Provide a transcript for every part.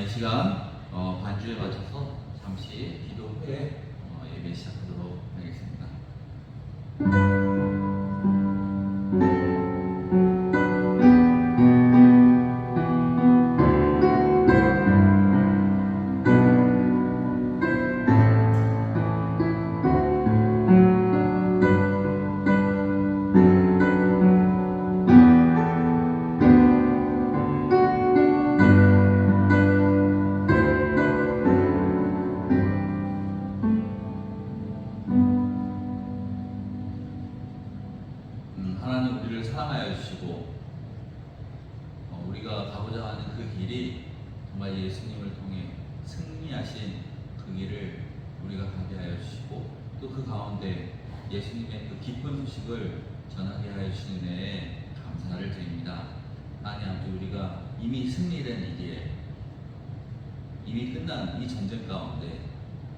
이 시간 반주에 맞춰서 잠시 기도 후에 예배 시작하도록 하겠습니다. 하나님 우리를 사랑하여 주시고 우리가 가고자 하는 그 길이 정말 예수님을 통해 승리하신 그 길을 우리가 가게 하여 주시고 또 그 가운데 예수님의 그 기쁜 소식을 전하게 하여 주시는 은혜에 감사를 드립니다. 하나님 아버지, 우리가 이미 승리된 이 길에 이미 끝난 이 전쟁 가운데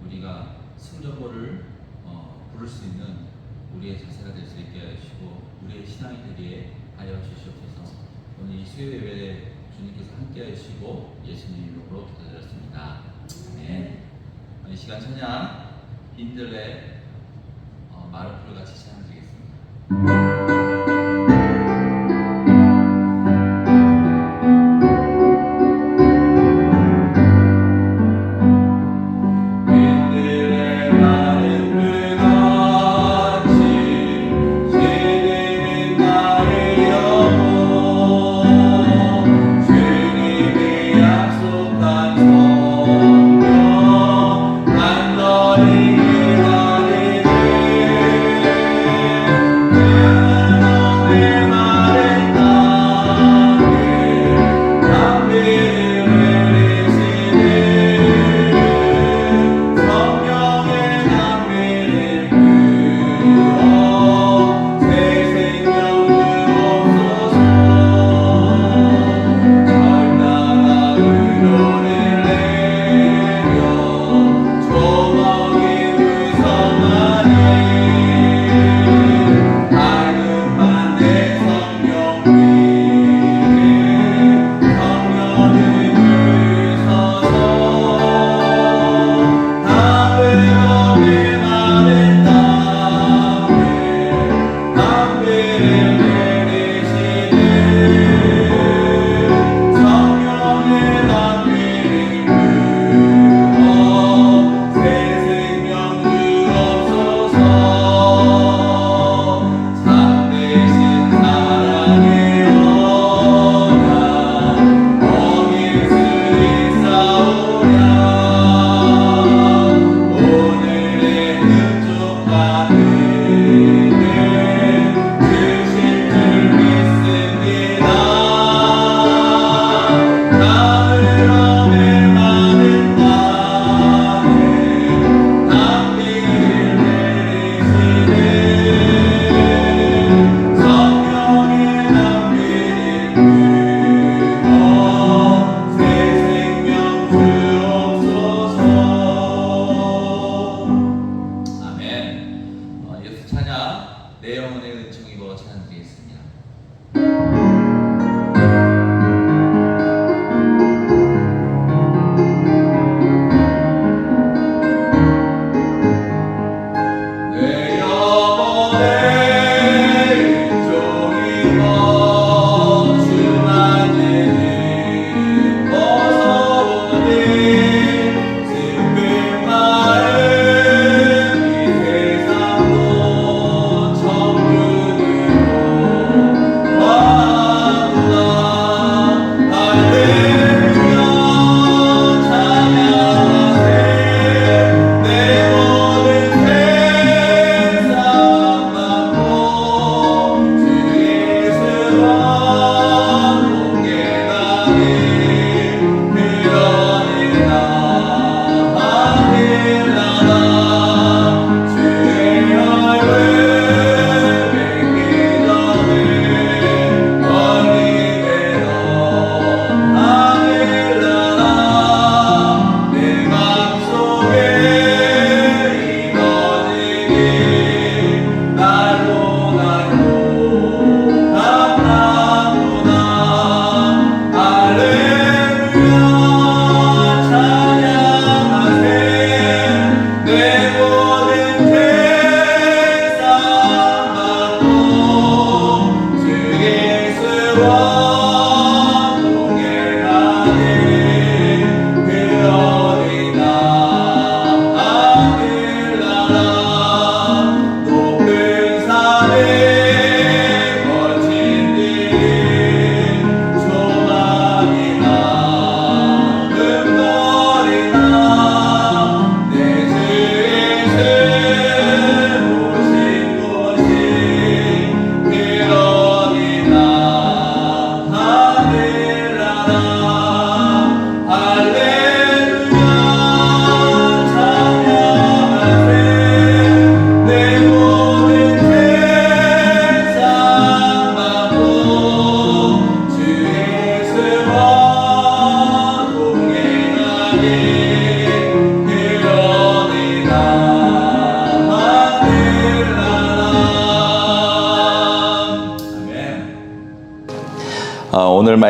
우리가 승전보를 부를 수 있는 우리의 자세가 될 수 있게 하여 주시고 우리의 신앙이 되게 하여 주시옵소서. 오늘 이 수요 예배에 주님께서 함께 하시고 예수님 이름으로 기도드렸습니다. 아멘. 이 시간 찬양 빈들레 마르프를 같이 찬양드리겠습니다. 내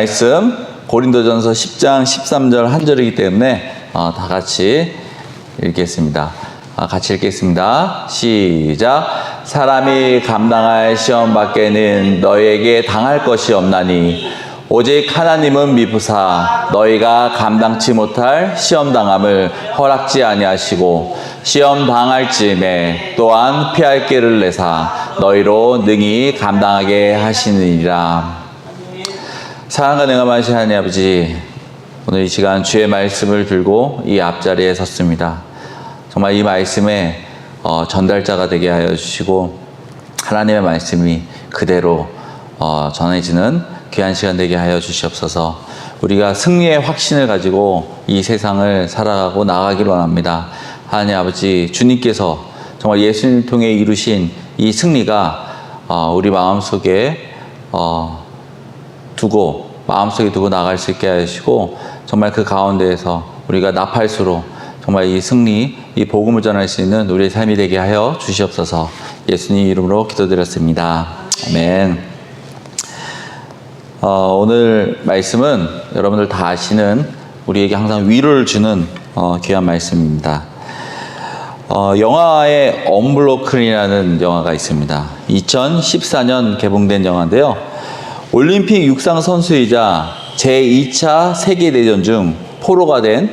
말씀 고린도전서 10장 13절 한 절이기 때문에 다 같이 읽겠습니다. 같이 읽겠습니다. 시작. 사람이 감당할 시험 밖에는 너희에게 당할 것이 없나니 오직 하나님은 미부사 너희가 감당치 못할 시험 당함을 허락지 아니하시고 시험 당할 즈음에 또한 피할 길을 내사 너희로 능히 감당하게 하시느니라. 사랑과 능함하신 하나님 아버지, 오늘 이 시간 주의 말씀을 들고 이 앞자리에 섰습니다. 정말 이 말씀의 전달자가 되게 하여 주시고 하나님의 말씀이 그대로 전해지는 귀한 시간 되게 하여 주시옵소서. 우리가 승리의 확신을 가지고 이 세상을 살아가고 나가기를 원합니다. 하나님 아버지, 주님께서 정말 예수님을 통해 이루신 이 승리가 우리 마음속에 두고 나갈 수 있게 하시고 정말 그 가운데에서 우리가 나팔수로 정말 이 승리, 이 복음을 전할 수 있는 우리의 삶이 되게 하여 주시옵소서. 예수님 이름으로 기도드렸습니다. 아멘. 오늘 말씀은 여러분들 다 아시는 우리에게 항상 위로를 주는 귀한 말씀입니다. 영화의 언블로큰이라는 영화가 있습니다. 2014년 개봉된 영화인데요. 올림픽 육상 선수이자 제2차 세계대전 중 포로가 된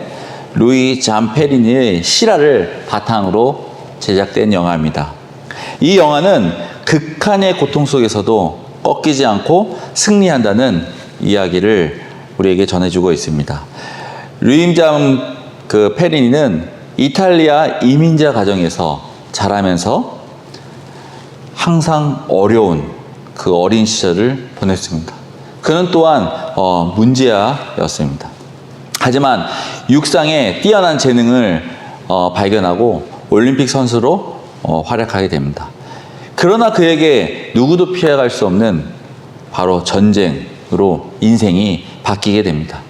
루이 잠페리니의 실화를 바탕으로 제작된 영화입니다. 이 영화는 극한의 고통 속에서도 꺾이지 않고 승리한다는 이야기를 우리에게 전해주고 있습니다. 루이 페리니는 이탈리아 이민자 가정에서 자라면서 항상 어려운 그 어린 시절을 보냈습니다. 그는 또한 문제아였습니다. 하지만 육상에 뛰어난 재능을 발견하고 올림픽 선수로 활약하게 됩니다. 그러나 그에게 누구도 피해갈 수 없는 바로 전쟁으로 인생이 바뀌게 됩니다.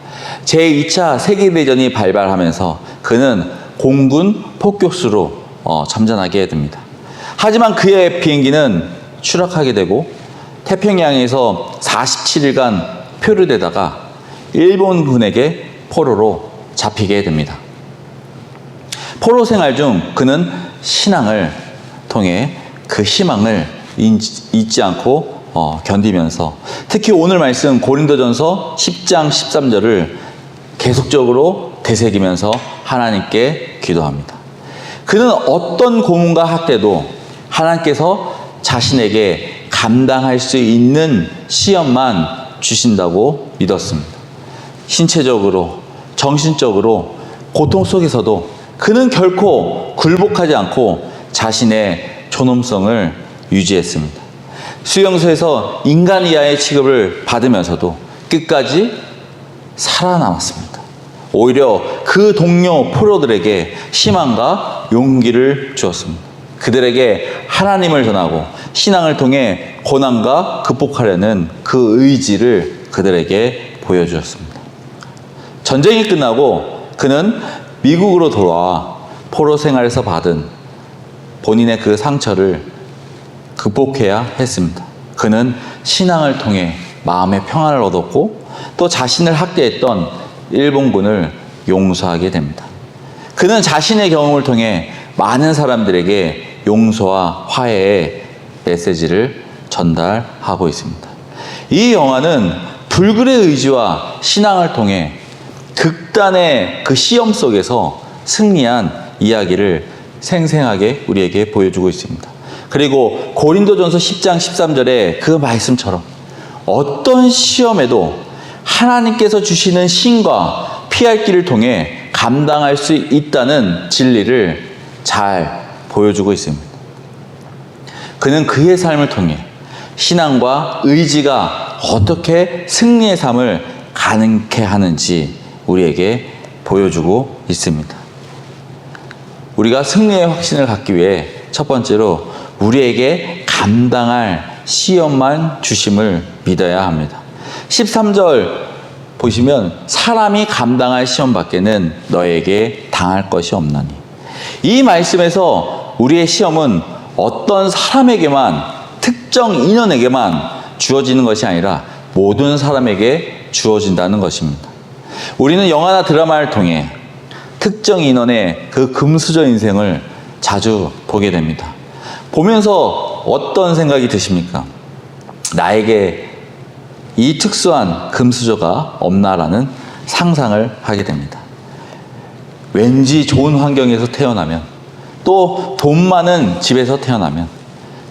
제2차 세계대전이 발발하면서 그는 공군 폭격수로 참전하게 됩니다. 하지만 그의 비행기는 추락하게 되고 태평양에서 47일간 표류되다가 일본군에게 포로로 잡히게 됩니다. 포로 생활 중 그는 신앙을 통해 그 희망을 잊지 않고 견디면서 특히 오늘 말씀 고린도전서 10장 13절을 계속적으로 되새기면서 하나님께 기도합니다. 그는 어떤 고문과 학대도 하나님께서 자신에게 감당할 수 있는 시험만 주신다고 믿었습니다. 신체적으로, 정신적으로 고통 속에서도 그는 결코 굴복하지 않고 자신의 존엄성을 유지했습니다. 수용소에서 인간 이하의 취급을 받으면서도 끝까지 살아남았습니다. 오히려 그 동료 포로들에게 희망과 용기를 주었습니다. 그들에게 하나님을 전하고 신앙을 통해 고난과 극복하려는 그 의지를 그들에게 보여주었습니다. 전쟁이 끝나고 그는 미국으로 돌아와 포로 생활에서 받은 본인의 그 상처를 극복해야 했습니다. 그는 신앙을 통해 마음의 평안을 얻었고 또 자신을 학대했던 일본군을 용서하게 됩니다. 그는 자신의 경험을 통해 많은 사람들에게 용서와 화해의 메시지를 전달하고 있습니다. 이 영화는 불굴의 의지와 신앙을 통해 극단의 그 시험 속에서 승리한 이야기를 생생하게 우리에게 보여주고 있습니다. 그리고 고린도전서 10장 13절의 그 말씀처럼 어떤 시험에도 하나님께서 주시는 신과 피할 길을 통해 감당할 수 있다는 진리를 잘 보여주고 있습니다. 그는 그의 삶을 통해 신앙과 의지가 어떻게 승리의 삶을 가능케 하는지 우리에게 보여주고 있습니다. 우리가 승리의 확신을 갖기 위해 첫 번째로 우리에게 감당할 시험만 주심을 믿어야 합니다. 13절 보시면 사람이 감당할 시험 밖에는 너에게 당할 것이 없나니. 이 말씀에서 우리의 시험은 어떤 사람에게만 특정 인원에게만 주어지는 것이 아니라 모든 사람에게 주어진다는 것입니다. 우리는 영화나 드라마를 통해 특정 인원의 그 금수저 인생을 자주 보게 됩니다. 보면서 어떤 생각이 드십니까? 나에게 이 특수한 금수저가 없나라는 상상을 하게 됩니다. 왠지 좋은 환경에서 태어나면, 또 돈 많은 집에서 태어나면,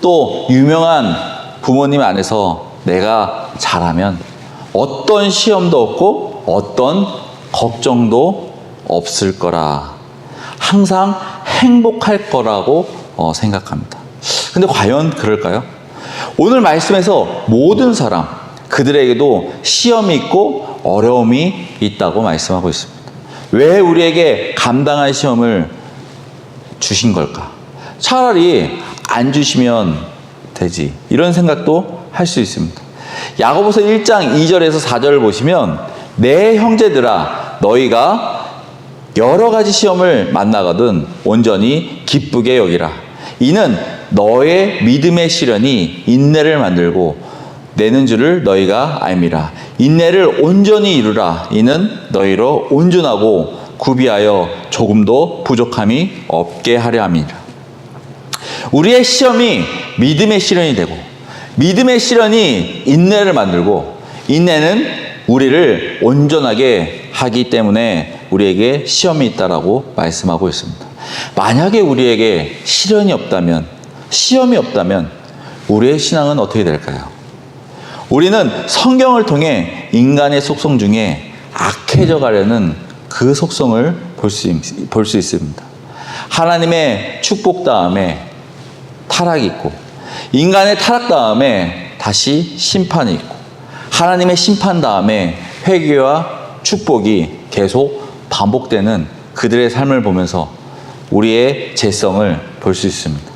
또 유명한 부모님 안에서 내가 자라면 어떤 시험도 없고 어떤 걱정도 없을 거라, 항상 행복할 거라고 생각합니다. 근데 과연 그럴까요? 오늘 말씀에서 모든 사람, 그들에게도 시험이 있고 어려움이 있다고 말씀하고 있습니다. 왜 우리에게 감당할 시험을 주신 걸까? 차라리 안 주시면 되지, 이런 생각도 할 수 있습니다. 야고보서 1장 2절에서 4절을 보시면, 내 형제들아 너희가 여러 가지 시험을 만나거든 온전히 기쁘게 여기라. 이는 너의 믿음의 시련이 인내를 만들고 내는 줄을 너희가 알미라. 인내를 온전히 이루라. 이는 너희로 온전하고 구비하여 조금도 부족함이 없게 하려 함이라. 우리의 시험이 믿음의 시련이 되고, 믿음의 시련이 인내를 만들고, 인내는 우리를 온전하게 하기 때문에 우리에게 시험이 있다라고 말씀하고 있습니다. 만약에 우리에게 시련이 없다면, 시험이 없다면 우리의 신앙은 어떻게 될까요? 우리는 성경을 통해 인간의 속성 중에 악해져 가려는 그 속성을 볼 수 있습니다. 하나님의 축복 다음에 타락이 있고, 인간의 타락 다음에 다시 심판이 있고, 하나님의 심판 다음에 회개와 축복이 계속 반복되는 그들의 삶을 보면서 우리의 죄성을 볼 수 있습니다.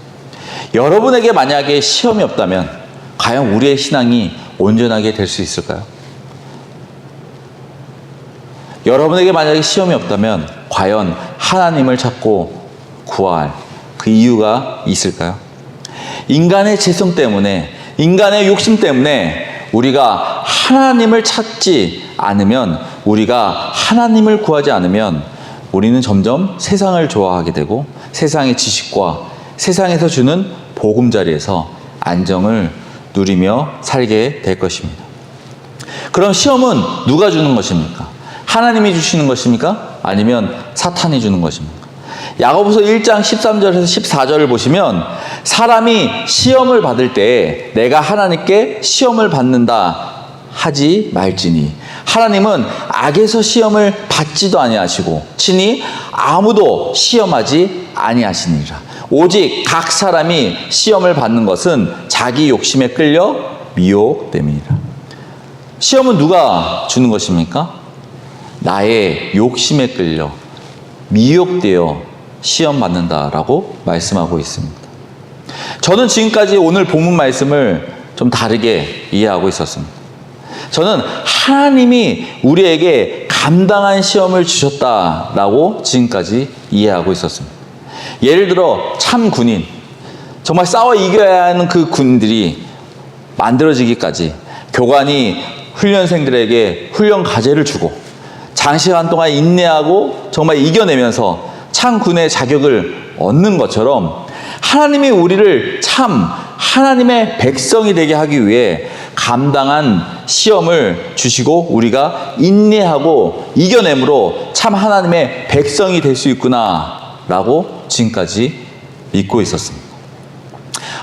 여러분에게 만약에 시험이 없다면 과연 우리의 신앙이 온전하게 될 수 있을까요? 여러분에게 만약에 시험이 없다면 과연 하나님을 찾고 구할 그 이유가 있을까요? 인간의 죄성 때문에, 인간의 욕심 때문에 우리가 하나님을 찾지 않으면, 우리가 하나님을 구하지 않으면 우리는 점점 세상을 좋아하게 되고, 세상의 지식과 세상에서 주는 보금자리에서 안정을 누리며 살게 될 것입니다. 그럼 시험은 누가 주는 것입니까? 하나님이 주시는 것입니까? 아니면 사탄이 주는 것입니까? 야고보서 1장 13절에서 14절을 보시면, 사람이 시험을 받을 때 내가 하나님께 시험을 받는다 하지 말지니 하나님은 악에서 시험을 받지도 아니하시고 친히 아무도 시험하지 아니하시니라. 오직 각 사람이 시험을 받는 것은 자기 욕심에 끌려 미혹됨이니라. 시험은 누가 주는 것입니까? 나의 욕심에 끌려 미혹되어 시험 받는다라고 말씀하고 있습니다. 저는 지금까지 오늘 본문 말씀을 좀 다르게 이해하고 있었습니다. 저는 하나님이 우리에게 감당한 시험을 주셨다라고 지금까지 이해하고 있었습니다. 예를 들어 참 군인, 정말 싸워 이겨야 하는 그 군인들이 만들어지기까지 교관이 훈련생들에게 훈련 과제를 주고 장시간 동안 인내하고 정말 이겨내면서 참 군의 자격을 얻는 것처럼, 하나님이 우리를 참 하나님의 백성이 되게 하기 위해 감당한 시험을 주시고 우리가 인내하고 이겨냄으로 참 하나님의 백성이 될 수 있구나 라고 지금까지 믿고 있었습니다.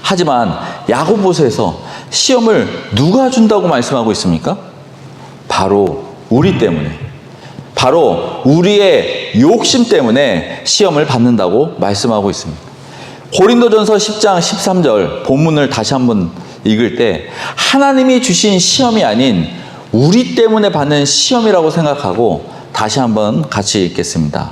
하지만 야고보서에서 시험을 누가 준다고 말씀하고 있습니까? 바로 우리 때문에, 바로 우리의 욕심 때문에 시험을 받는다고 말씀하고 있습니다. 고린도전서 10장 13절 본문을 다시 한번 읽을 때, 하나님이 주신 시험이 아닌 우리 때문에 받는 시험이라고 생각하고 다시 한번 같이 읽겠습니다.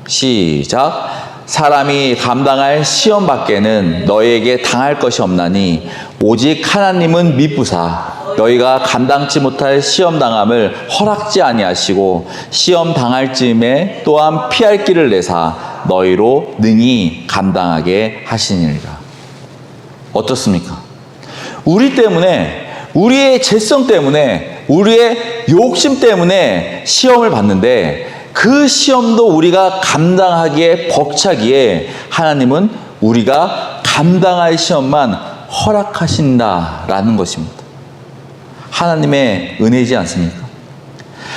시작. 사람이 감당할 시험 밖에는 너희에게 당할 것이 없나니 오직 하나님은 미쁘사 너희가 감당치 못할 시험 당함을 허락지 아니하시고 시험 당할 즈음에 또한 피할 길을 내사 너희로 능히 감당하게 하시니라. 어떻습니까? 우리 때문에, 우리의 죄성 때문에, 우리의 욕심 때문에 시험을 봤는데 그 시험도 우리가 감당하기에 벅차기에 하나님은 우리가 감당할 시험만 허락하신다라는 것입니다. 하나님의 은혜이지 않습니까?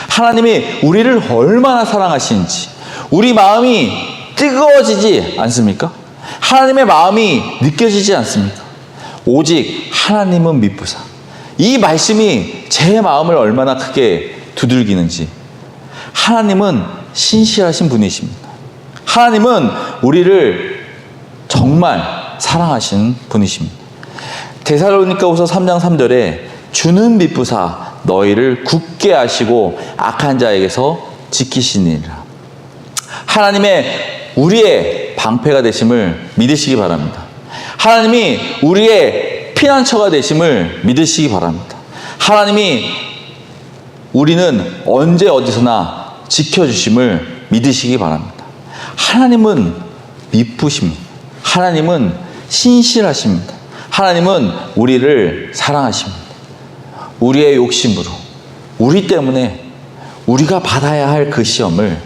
하나님이 우리를 얼마나 사랑하시는지 우리 마음이 뜨거워지지 않습니까? 하나님의 마음이 느껴지지 않습니까? 오직 하나님은 미쁘사. 이 말씀이 제 마음을 얼마나 크게 두들기는지. 하나님은 신실하신 분이십니다. 하나님은 우리를 정말 사랑하시는 분이십니다. 데살로니가후서 3장 3절에 주는 미쁘사 너희를 굳게 하시고 악한 자에게서 지키시니라. 하나님의 우리의 방패가 되심을 믿으시기 바랍니다. 하나님이 우리의 피난처가 되심을 믿으시기 바랍니다. 하나님이 우리는 언제 어디서나 지켜주심을 믿으시기 바랍니다. 하나님은 미쁘십니다. 하나님은 신실하십니다. 하나님은 우리를 사랑하십니다. 우리의 욕심으로, 우리 때문에 우리가 받아야 할 그 시험을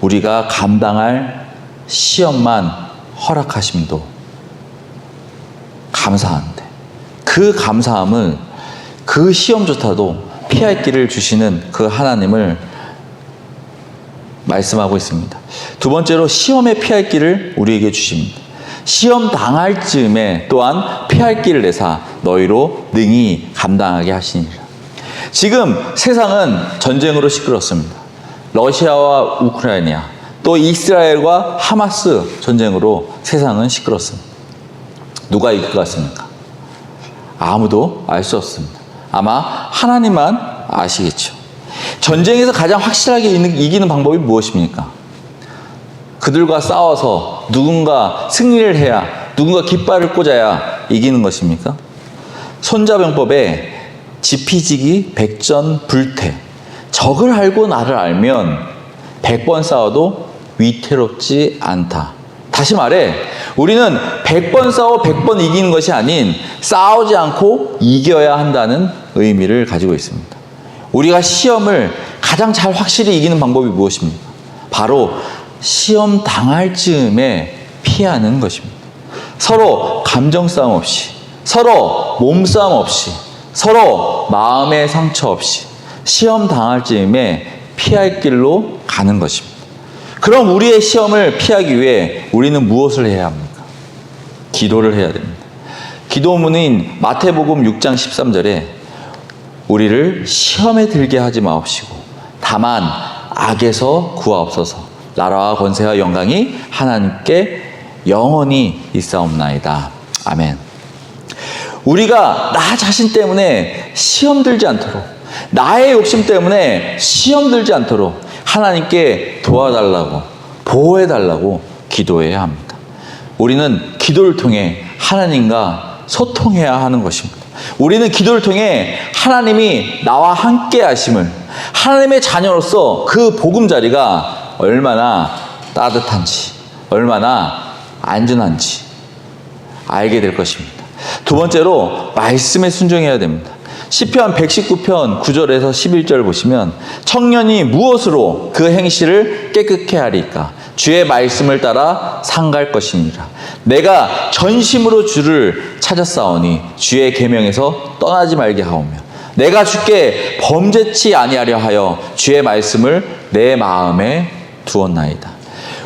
우리가 감당할 시험만 허락하심도 감사한데 그 감사함을 그 시험조차도 피할 길을 주시는 그 하나님을 말씀하고 있습니다. 두 번째로 시험에 피할 길을 우리에게 주십니다. 시험 당할 즈음에 또한 피할 길을 내사 너희로 능히 감당하게 하시니라. 지금 세상은 전쟁으로 시끄럽습니다. 러시아와 우크라이나 또 이스라엘과 하마스 전쟁으로 세상은 시끄럽습니다. 누가 이길 것 같습니까? 아무도 알 수 없습니다. 아마 하나님만 아시겠죠. 전쟁에서 가장 확실하게 이기는 방법이 무엇입니까? 그들과 싸워서 누군가 승리를 해야, 누군가 깃발을 꽂아야 이기는 것입니까? 손자병법에 지피지기 백전불태. 적을 알고 나를 알면 100번 싸워도 위태롭지 않다. 다시 말해, 우리는 100번 싸워 100번 이기는 것이 아닌 싸우지 않고 이겨야 한다는 의미를 가지고 있습니다. 우리가 시험을 가장 잘 확실히 이기는 방법이 무엇입니까? 바로 시험 당할 즈음에 피하는 것입니다. 서로 감정 싸움 없이, 서로 몸싸움 없이, 서로 마음의 상처 없이 시험 당할 즈음에 피할 길로 가는 것입니다. 그럼 우리의 시험을 피하기 위해 우리는 무엇을 해야 합니까? 기도를 해야 됩니다. 기도문인 마태복음 6장 13절에 우리를 시험에 들게 하지 마옵시고 다만 악에서 구하옵소서. 나라와 권세와 영광이 하나님께 영원히 있사옵나이다. 아멘. 우리가 나 자신 때문에 시험 들지 않도록, 나의 욕심 때문에 시험 들지 않도록 하나님께 도와달라고, 보호해달라고 기도해야 합니다. 우리는 기도를 통해 하나님과 소통해야 하는 것입니다. 우리는 기도를 통해 하나님이 나와 함께 하심을, 하나님의 자녀로서 그 보금자리가 얼마나 따뜻한지, 얼마나 안전한지 알게 될 것입니다. 두 번째로 말씀에 순종해야 됩니다. 시편 119편 9절에서 11절 보시면 청년이 무엇으로 그 행실을 깨끗게 하리까? 주의 말씀을 따라 상갈 것이니라. 내가 전심으로 주를 찾았사오니 주의 계명에서 떠나지 말게 하오며 내가 주께 범죄치 아니하려 하여 주의 말씀을 내 마음에 두었나이다.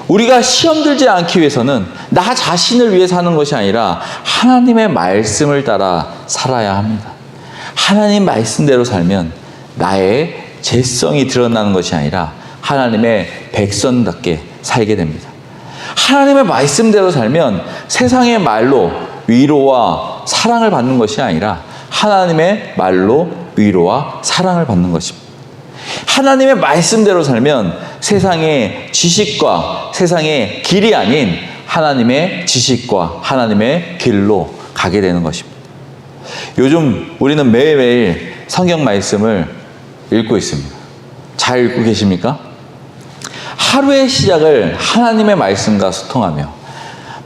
우리가 시험 들지 않기 위해서는 나 자신을 위해 사는 것이 아니라 하나님의 말씀을 따라 살아야 합니다. 하나님 말씀대로 살면 나의 죄성이 드러나는 것이 아니라 하나님의 백성답게 살게 됩니다. 하나님의 말씀대로 살면 세상의 말로 위로와 사랑을 받는 것이 아니라 하나님의 말로 위로와 사랑을 받는 것입니다. 하나님의 말씀대로 살면 세상의 지식과 세상의 길이 아닌 하나님의 지식과 하나님의 길로 가게 되는 것입니다. 요즘 우리는 매일매일 성경 말씀을 읽고 있습니다. 잘 읽고 계십니까? 하루의 시작을 하나님의 말씀과 소통하며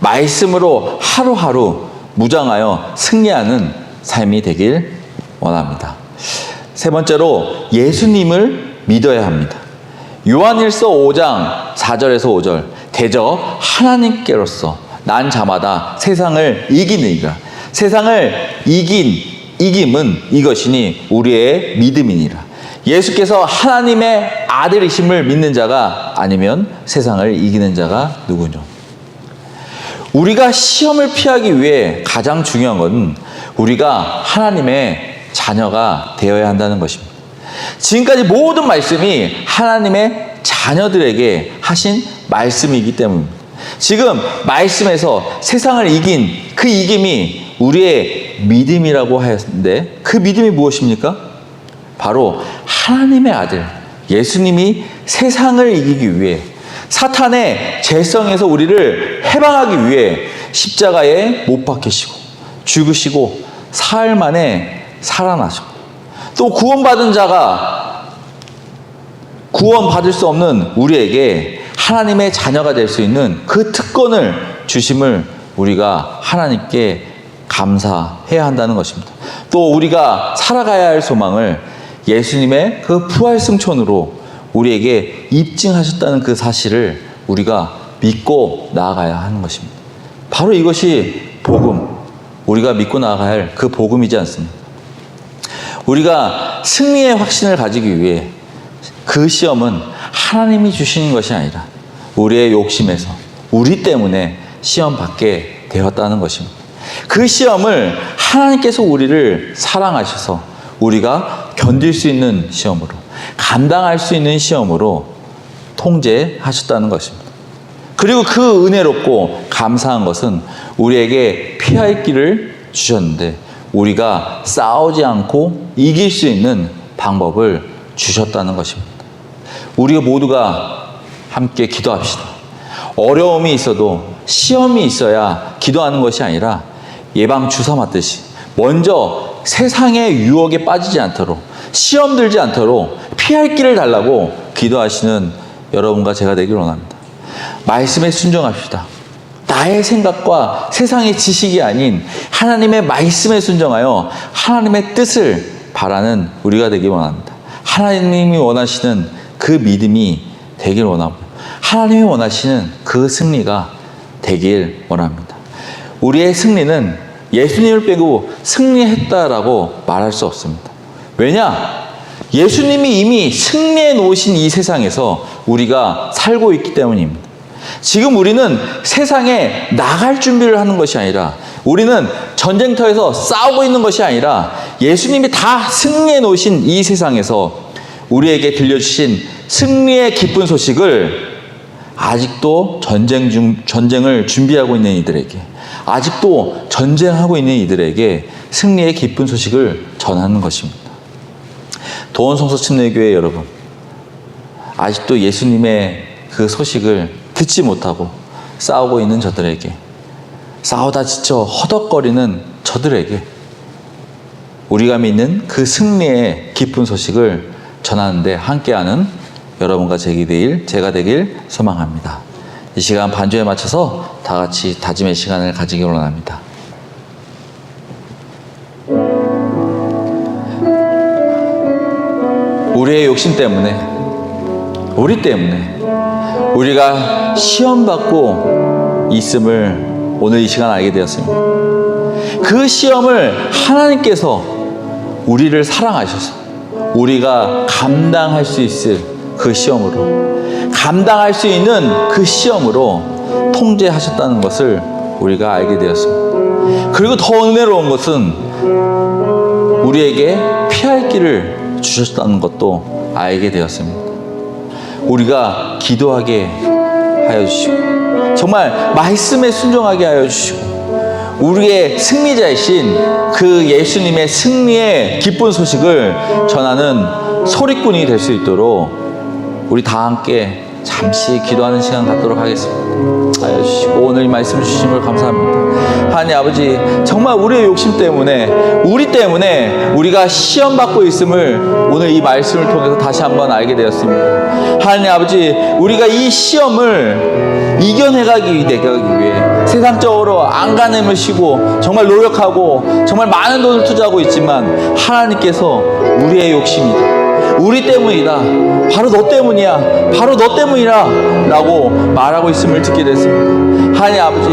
말씀으로 하루하루 무장하여 승리하는 삶이 되길 원합니다. 세 번째로 예수님을 믿어야 합니다. 요한일서 5장 4절에서 5절 대저 하나님께로서 난 자마다 세상을 이기느니라. 세상을 이김은 이것이니 우리의 믿음이니라. 예수께서 하나님의 아들이심을 믿는 자가 아니면 세상을 이기는 자가 누구뇨? 우리가 시험을 피하기 위해 가장 중요한 것은 우리가 하나님의 자녀가 되어야 한다는 것입니다. 지금까지 모든 말씀이 하나님의 자녀들에게 하신 말씀이기 때문입니다. 지금 말씀에서 세상을 이긴 그 이김이 우리의 믿음이라고 하였는데 그 믿음이 무엇입니까? 바로 하나님의 아들 예수님이 세상을 이기기 위해 사탄의 죄성에서 우리를 해방하기 위해 십자가에 못 박히시고 죽으시고 사흘 만에 살아나시고 또 구원받은 자가 구원받을 수 없는 우리에게 하나님의 자녀가 될 수 있는 그 특권을 주심을 우리가 하나님께 감사해야 한다는 것입니다. 또 우리가 살아가야 할 소망을 예수님의 그 부활 승천으로 우리에게 입증하셨다는 그 사실을 우리가 믿고 나아가야 하는 것입니다. 바로 이것이 복음, 우리가 믿고 나아가야 할 그 복음이지 않습니까? 우리가 승리의 확신을 가지기 위해 그 시험은 하나님이 주시는 것이 아니라 우리의 욕심에서 우리 때문에 시험 받게 되었다는 것입니다. 그 시험을 하나님께서 우리를 사랑하셔서 우리가 견딜 수 있는 시험으로 감당할 수 있는 시험으로 통제하셨다는 것입니다. 그리고 그 은혜롭고 감사한 것은 우리에게 피할 길을 주셨는데 우리가 싸우지 않고 이길 수 있는 방법을 주셨다는 것입니다. 우리가 모두가 함께 기도합시다. 어려움이 있어도 시험이 있어야 기도하는 것이 아니라 예방 주사 맞듯이 먼저 세상의 유혹에 빠지지 않도록 시험 들지 않도록 피할 길을 달라고 기도하시는 여러분과 제가 되길 원합니다. 말씀에 순종합시다. 나의 생각과 세상의 지식이 아닌 하나님의 말씀에 순종하여 하나님의 뜻을 바라는 우리가 되길 원합니다. 하나님이 원하시는 그 믿음이 되길 원하고 하나님이 원하시는 그 승리가 되길 원합니다. 우리의 승리는 예수님을 빼고 승리했다라고 말할 수 없습니다. 왜냐? 예수님이 이미 승리해 놓으신 이 세상에서 우리가 살고 있기 때문입니다. 지금 우리는 세상에 나갈 준비를 하는 것이 아니라 우리는 전쟁터에서 싸우고 있는 것이 아니라 예수님이 다 승리해 놓으신 이 세상에서 우리에게 들려주신 승리의 기쁜 소식을 아직도 전쟁을 준비하고 있는 이들에게 아직도 전쟁하고 있는 이들에게 승리의 기쁜 소식을 전하는 것입니다. 도원성서침례교회 여러분, 아직도 예수님의 그 소식을 듣지 못하고 싸우고 있는 저들에게, 싸우다 지쳐 허덕거리는 저들에게 우리가 믿는 그 승리의 기쁜 소식을 전하는데 함께하는 여러분과 제가 되길 소망합니다. 이 시간 반주에 맞춰서 다 같이 다짐의 시간을 가지기 원합니다. 우리의 욕심 때문에, 우리 때문에 우리가 시험받고 있음을 오늘 이 시간 알게 되었습니다. 그 시험을 하나님께서 우리를 사랑하셔서 우리가 감당할 수 있을 그 시험으로, 감당할 수 있는 그 시험으로 통제하셨다는 것을 우리가 알게 되었습니다. 그리고 더 은혜로운 것은 우리에게 피할 길을 주셨다는 것도 알게 되었습니다. 우리가 기도하게 하여 주시고 정말 말씀에 순종하게 하여 주시고 우리의 승리자이신 그 예수님의 승리의 기쁜 소식을 전하는 소리꾼이 될 수 있도록 우리 다 함께 잠시 기도하는 시간 갖도록 하겠습니다. 하여 주시고 오늘 이 말씀 주신 걸 감사합니다. 하나님 아버지, 정말 우리의 욕심 때문에 우리 때문에 우리가 시험받고 있음을 오늘 이 말씀을 통해서 다시 한번 알게 되었습니다. 하나님 아버지, 우리가 이 시험을 이겨내가기 위해 세상적으로 안간힘을 쉬고 정말 노력하고 정말 많은 돈을 투자하고 있지만 하나님께서 우리의 욕심이다, 우리 때문이다, 바로 너 때문이야, 바로 너 때문이라 라고 말하고 있음을 듣게 됐습니다. 하나님 아버지,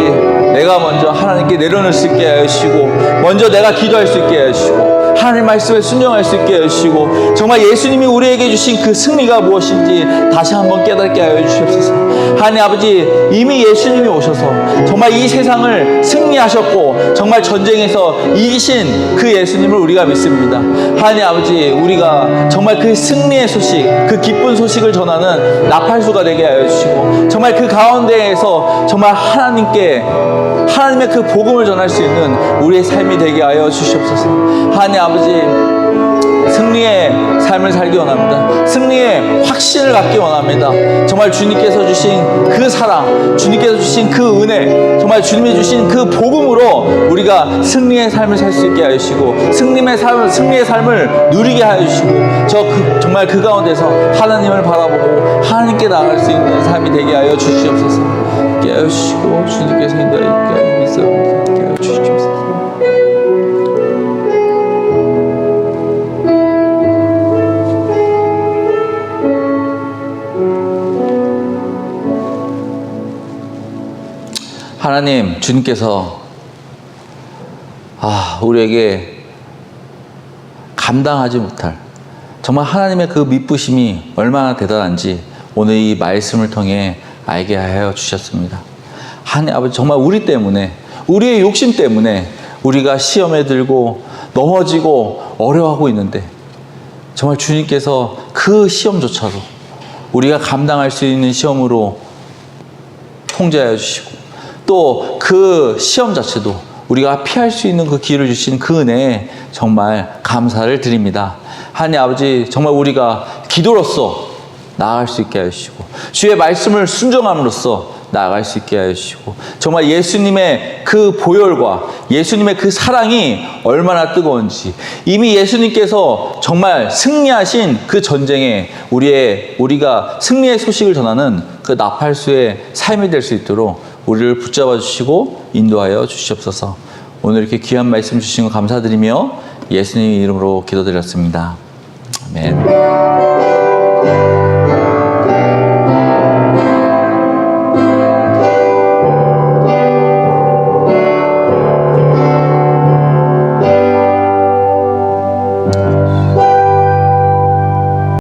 내가 먼저 하나님께 내려놓을 수 있게 하여 주시고, 먼저 내가 기도할 수 있게 하여 주시고, 하나님 말씀에 순종할 수 있게 하여 주시고, 정말 예수님이 우리에게 주신 그 승리가 무엇인지 다시 한번 깨닫게 하여 주시옵소서. 하나님 아버지, 이미 예수님이 오셔서 정말 이 세상을 승리하셨고 정말 전쟁에서 이기신 그 예수님을 우리가 믿습니다. 하나님 아버지, 우리가 정말 그 승리의 소식, 그 기쁜 소식을 전하는 나팔수가 되게 하여 주시고, 정말 그 가운데에서 정말 하나님의 그 복음을 전할 수 있는 우리의 삶이 되게 하여 주시옵소서. 하나님 아버지, 승리의 삶을 살기 원합니다. 승리의 확신을 갖기 원합니다. 정말 주님께서 주신 그 사랑, 주님께서 주신 그 은혜, 정말 주님이 주신 그 복음으로 우리가 승리의 삶을 살 수 있게 하여 주시고, 승리의 삶을 누리게 하여 주시고, 정말 그 가운데서 하나님을 바라보고 하나님께 나아갈 수 있는 삶이 되게 하여 주시옵소서. 깨어 주시고 주님께서 인도하여 있게 믿사옵니다. 깨어 주시옵소서. 하나님, 주님께서 우리에게 감당하지 못할 정말 하나님의 그 미쁘심이 얼마나 대단한지 오늘 이 말씀을 통해 알게 하여 주셨습니다. 하나님 아버지, 정말 우리 때문에, 우리의 욕심 때문에 우리가 시험에 들고 넘어지고 어려워하고 있는데, 정말 주님께서 그 시험조차도 우리가 감당할 수 있는 시험으로 통제하여 주시고, 또 그 시험 자체도 우리가 피할 수 있는 그 기회를 주신 그 은혜에 정말 감사를 드립니다. 하나님 아버지, 정말 우리가 기도로서 나아갈 수 있게 하여 주시고, 주의 말씀을 순종함으로써 나아갈 수 있게 하여 주시고, 정말 예수님의 그 보혈과 예수님의 그 사랑이 얼마나 뜨거운지, 이미 예수님께서 정말 승리하신 그 전쟁에 우리가 승리의 소식을 전하는 그 나팔수의 삶이 될 수 있도록 우리를 붙잡아 주시고 인도하여 주시옵소서. 오늘 이렇게 귀한 말씀 주신 거 감사드리며 예수님 이름으로 기도드렸습니다. 아멘.